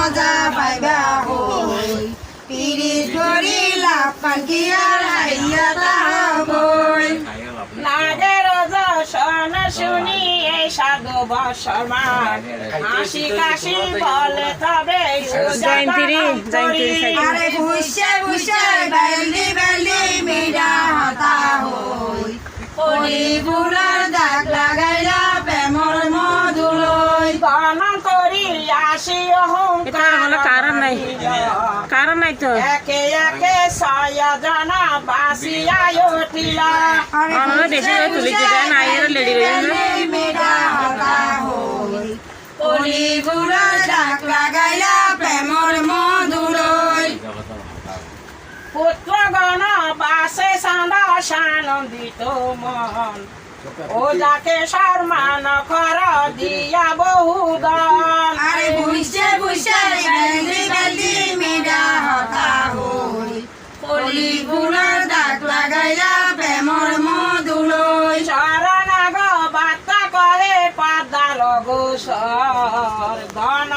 মজা পাইবা হই পিরিত করি লাভ পানকি আর হাইয়া তাহবই নাগের দর্শন শুনি এই সাধু বর্ষমান হাসি কাশি বলে তবে আরে বুঝে বুঝে বেলি বেলি মিডা হতা হই পরিগুলার দাগ লাগাইলা প্রেমর মধুলই গণ করি আসি অহংকার কারণ নাই তো একে একে ছয় জনা বাসিয়া উঠিলা আমরা দেশে তুলিতে যায় না আইয়ের লেডি মিডা হতা হই পরিগুলার দাগ লাগাইলা প্রেমর মধুলই পুত্রগণ বাসে সান্দা সানন্দিত মন ও যাকে সম্মান কর দিয়া বহুদন আরে বুঝে বুঝে বেলি বেলি মিডা হতা হই পরিগুলার দাগ লাগাইলা প্রেমর মধুলই শরণাগ বার্তা করে পাদার গোসর ধন